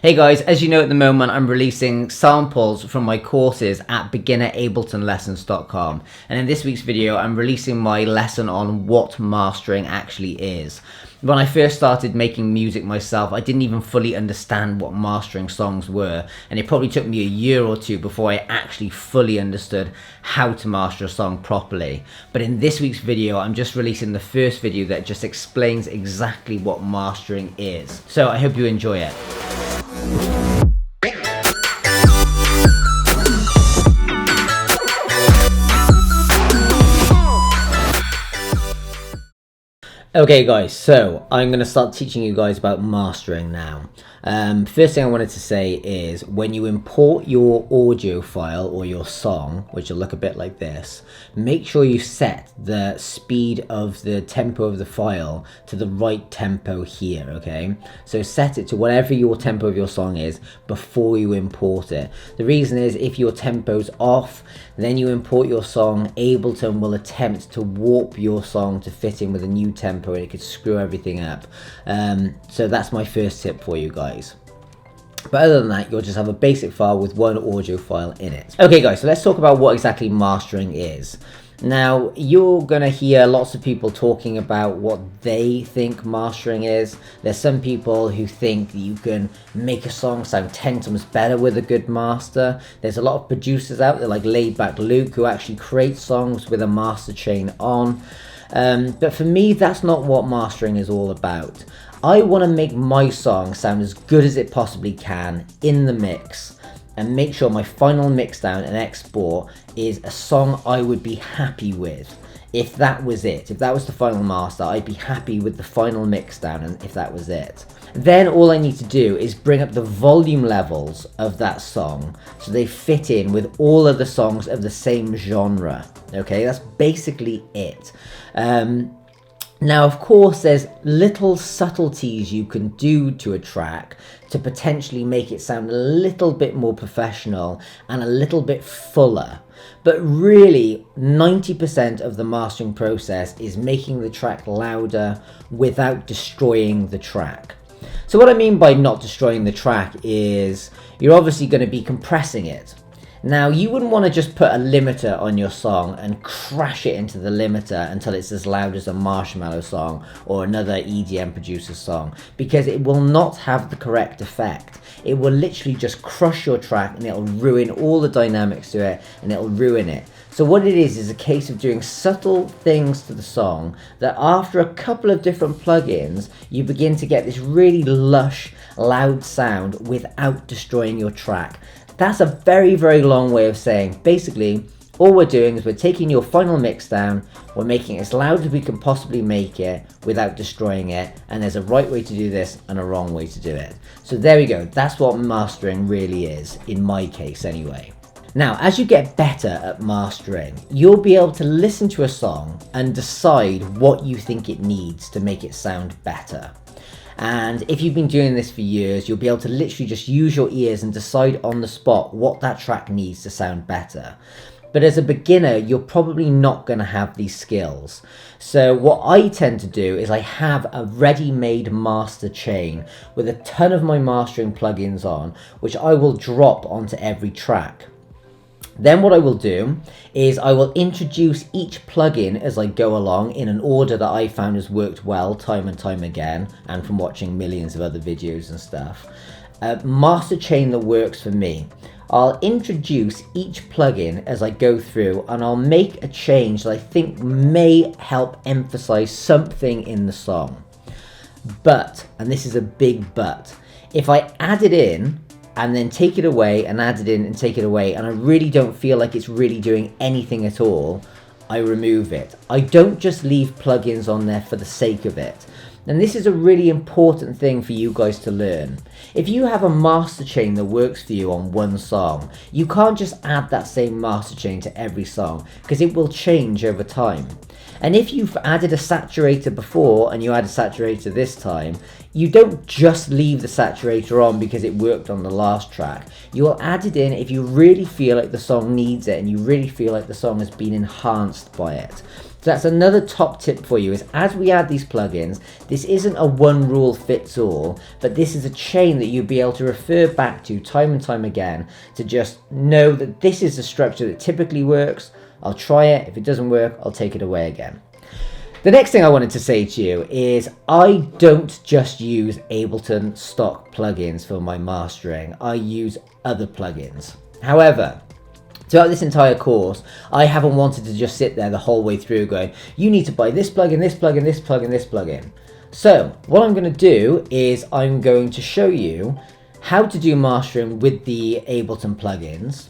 Hey guys, as you know at the moment I'm releasing samples from my courses at beginnerabletonlessons.com, and in this week's video I'm releasing my lesson on what mastering actually is. When I first started making music myself, I didn't even fully understand what mastering songs were, and it probably took me a year or two before I actually fully understood how to master a song properly. But in this week's video I'm just releasing the first video that just explains exactly what mastering is. So I hope you enjoy it. Okay guys, so I'm going to start teaching you guys about mastering now. First thing I wanted to say is when you import your audio file or your song, which will look a bit like this, make sure you set the speed of the tempo of the file to the right tempo here, okay? So set it to whatever your tempo of your song is before you import it. The reason is if your tempo's off, then you import your song, Ableton will attempt to warp your song to fit in with a new tempo and it could screw everything up. So that's my first tip for you guys. But other than that, you'll just have a basic file with one audio file in it. Okay guys, so let's talk about what exactly mastering is. Now, you're going to hear lots of people talking about what they think mastering is. There's some people who think that you can make a song sound 10 times better with a good master. There's a lot of producers out there like Laid Back Luke who actually create songs with a master chain on. But for me, that's not what mastering is all about. I want to make my song sound as good as it possibly can in the mix and make sure my final mix down and export is a song I would be happy with. If that was it, if that was the final master, I'd be happy with the final mix down and if that was it. Then all I need to do is bring up the volume levels of that song so they fit in with all of the songs of the same genre. Okay, that's basically it. Now, of course, there's little subtleties you can do to a track to potentially make it sound a little bit more professional and a little bit fuller. But really, 90% of the mastering process is making the track louder without destroying the track. So what I mean by not destroying the track is you're obviously going to be compressing it. Now, you wouldn't want to just put a limiter on your song and crash it into the limiter until it's as loud as a Marshmello song or another EDM producer's song, because it will not have the correct effect. It will literally just crush your track and it'll ruin all the dynamics to it and it'll ruin it. So what it is a case of doing subtle things to the song that after a couple of different plugins, you begin to get this really lush, loud sound without destroying your track. That's a very, very long way of saying, basically, all we're doing is we're taking your final mix down, we're making it as loud as we can possibly make it without destroying it, and there's a right way to do this and a wrong way to do it. So there we go, that's what mastering really is, in my case anyway. Now, as you get better at mastering, you'll be able to listen to a song and decide what you think it needs to make it sound better. And if you've been doing this for years, you'll be able to literally just use your ears and decide on the spot what that track needs to sound better. But as a beginner, you're probably not going to have these skills. So what I tend to do is I have a ready-made master chain with a ton of my mastering plugins on, which I will drop onto every track. Then what I will do is I will introduce each plugin as I go along in an order that I found has worked well time and time again, and from watching millions of other videos and stuff. A master chain that works for me. I'll introduce each plugin as I go through and I'll make a change that I think may help emphasize something in the song. But, and this is a big but, if I add it in and then take it away and add it in and take it away and I really don't feel like it's really doing anything at all, I remove it. I don't just leave plugins on there for the sake of it. And this is a really important thing for you guys to learn. If you have a master chain that works for you on one song, you can't just add that same master chain to every song because it will change over time. And if you've added a saturator before and you add a saturator this time, you don't just leave the saturator on because it worked on the last track. You'll add it in if you really feel like the song needs it and you really feel like the song has been enhanced by it. So that's another top tip for you, is as we add these plugins, this isn't a one rule fits all, but this is a chain that you'll be able to refer back to time and time again to just know that this is the structure that typically works. I'll try it. If it doesn't work, I'll take it away again. The next thing I wanted to say to you is I don't just use Ableton stock plugins for my mastering. I use other plugins. However, throughout this entire course, I haven't wanted to just sit there the whole way through going, you need to buy this plugin, this plugin, this plugin, this plugin. So what I'm going to do is I'm going to show you how to do mastering with the Ableton plugins.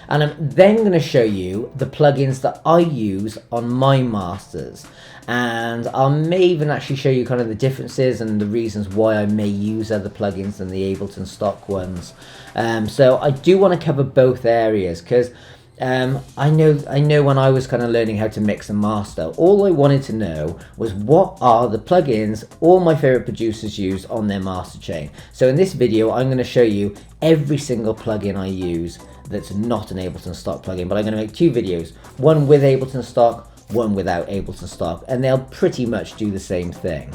And I'm then going to show you the plugins that I use on my masters. And I may even actually show you kind of the differences and the reasons why I may use other plugins than the Ableton stock ones. So I do want to cover both areas, because I know when I was kind of learning how to mix and master, all I wanted to know was what are the plugins all my favorite producers use on their master chain. So in this video, I'm going to show you every single plugin I use that's not an Ableton stock plugin, but I'm going to make two videos, one with Ableton stock, one without Ableton stock, and they'll pretty much do the same thing.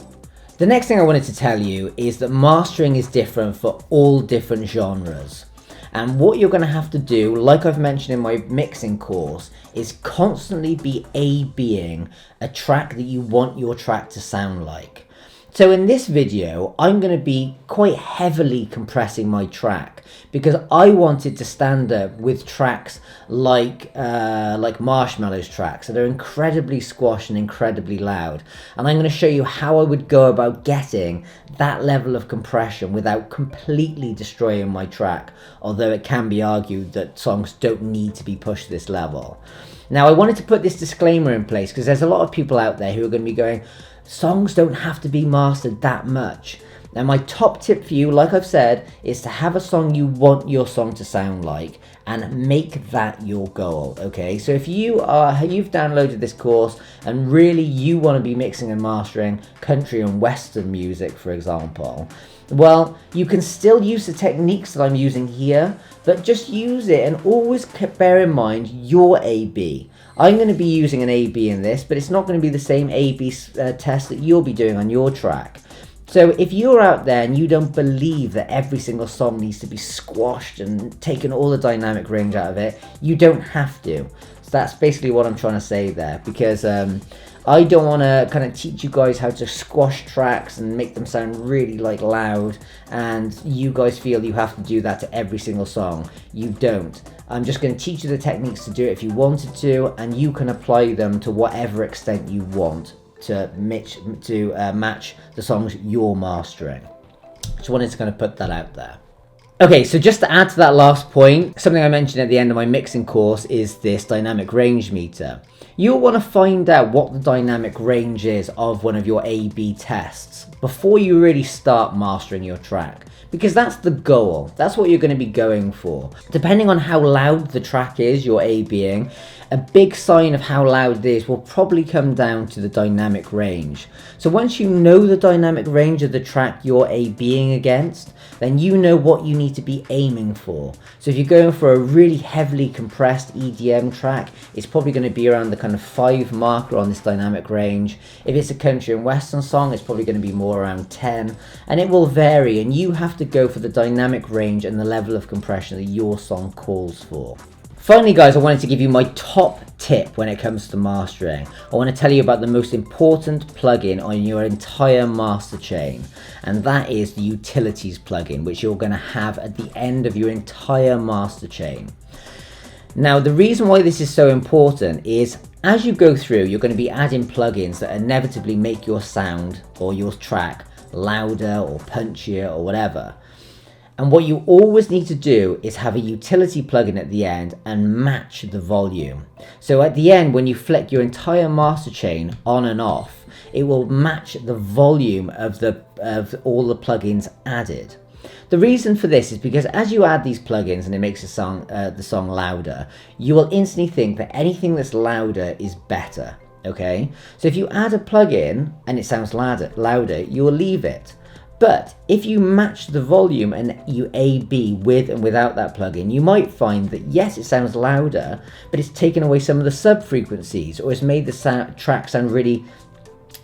The next thing I wanted to tell you is that mastering is different for all different genres. And what you're going to have to do, like I've mentioned in my mixing course, is constantly be A/Bing a track that you want your track to sound like. So in this video, I'm going to be quite heavily compressing my track because I wanted to stand up with tracks like Marshmallow's tracks that are incredibly squashed and incredibly loud. And I'm going to show you how I would go about getting that level of compression without completely destroying my track, although it can be argued that songs don't need to be pushed this level. Now, I wanted to put this disclaimer in place because there's a lot of people out there who are going to be going, songs don't have to be mastered that much. Now, my top tip for you, like I've said, is to have a song you want your song to sound like and make that your goal, okay? So if you've downloaded this course and really you want to be mixing and mastering country and western music, for example, well, you can still use the techniques that I'm using here, but just use it and always bear in mind your A/B. I'm going to be using an A/B in this, but it's not going to be the same A/B test that you'll be doing on your track. So if you're out there and you don't believe that every single song needs to be squashed and taken all the dynamic range out of it, you don't have to. So that's basically what I'm trying to say there, because I don't want to kind of teach you guys how to squash tracks and make them sound really loud, and you guys feel you have to do that to every single song. You don't. I'm just going to teach you the techniques to do it if you wanted to, and you can apply them to whatever extent you want to match the songs you're mastering. Just wanted to kind of put that out there. Okay, so just to add to that last point, something I mentioned at the end of my mixing course is this dynamic range meter. You'll want to find out what the dynamic range is of one of your A/B tests before you really start mastering your track, because that's the goal. That's what you're going to be going for. Depending on how loud the track is you're A/Bing, a big sign of how loud it is will probably come down to the dynamic range. So once you know the dynamic range of the track you're A/Bing against, then you know what you need to be aiming for. So if you're going for a really heavily compressed EDM track, it's probably going to be around the kind of 5 marker on this dynamic range. If it's a country and western song, it's probably going to be more around 10, and it will vary, and you have to go for the dynamic range and the level of compression that your song calls for. Finally, guys, I wanted to give you my top tip when it comes to mastering. I want to tell you about the most important plugin on your entire master chain, and that is the utilities plugin, which you're going to have at the end of your entire master chain. Now, the reason why this is so important is as you go through, you're going to be adding plugins that inevitably make your sound or your track louder or punchier or whatever. And what you always need to do is have a utility plugin at the end and match the volume. So at the end, when you flick your entire master chain on and off, it will match the volume of all the plugins added. The reason for this is because as you add these plugins and it makes the song louder, you will instantly think that anything that's louder is better. Okay, so if you add a plugin and it sounds louder, you will leave it. But if you match the volume and you A/B with and without that plugin, you might find that yes, it sounds louder, but it's taken away some of the sub frequencies, or it's made the track sound really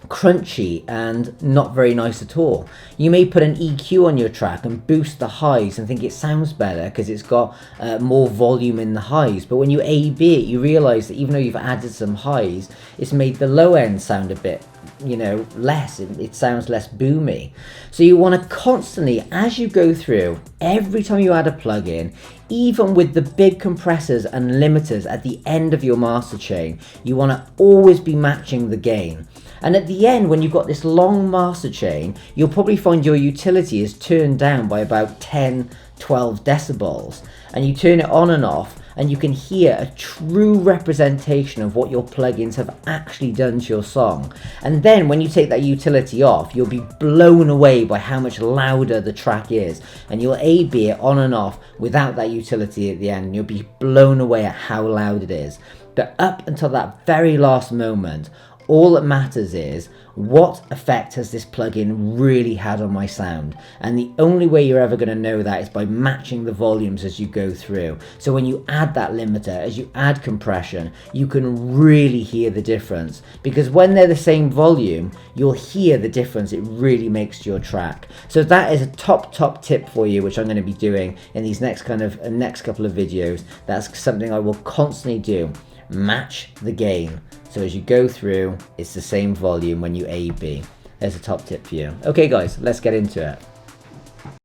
crunchy and not very nice at all. You may put an EQ on your track and boost the highs and think it sounds better because it's got more volume in the highs, but when you A/B it, you realize that even though you've added some highs, it's made the low end sound a bit, you know, less. It sounds less boomy. So you want to constantly, as you go through, every time you add a plugin, even with the big compressors and limiters at the end of your master chain, you want to always be matching the gain. And at the end, when you've got this long master chain, you'll probably find your utility is turned down by about 10, 12 decibels. And you turn it on and off, and you can hear a true representation of what your plugins have actually done to your song. And then when you take that utility off, you'll be blown away by how much louder the track is. And you'll A/B it on and off without that utility at the end, and you'll be blown away at how loud it is. But up until that very last moment, all that matters is what effect has this plugin really had on my sound, and the only way you're ever going to know that is by matching the volumes as you go through. So when you add that limiter, as you add compression, you can really hear the difference, because when they're the same volume, you'll hear the difference it really makes to your track. So that is a top tip for you, which I'm going to be doing in these next couple of videos. That's something I will constantly do. Match the gain. So as you go through, it's the same volume when you A/B. There's a top tip for you. Okay guys, let's get into it.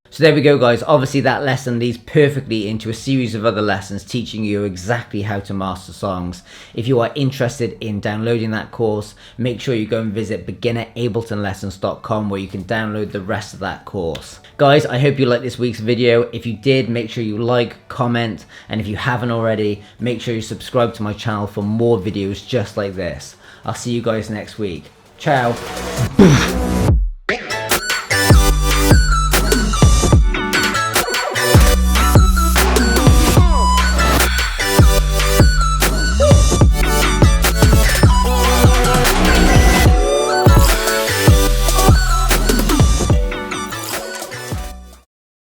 So there we go guys, obviously that lesson leads perfectly into a series of other lessons teaching you exactly how to master songs. If you are interested in downloading that course, make sure you go and visit beginnerabletonlessons.com where you can download the rest of that course. Guys, I hope you liked this week's video. If you did, make sure you like, comment, and if you haven't already, make sure you subscribe to my channel for more videos just like this. I'll see you guys next week. Ciao.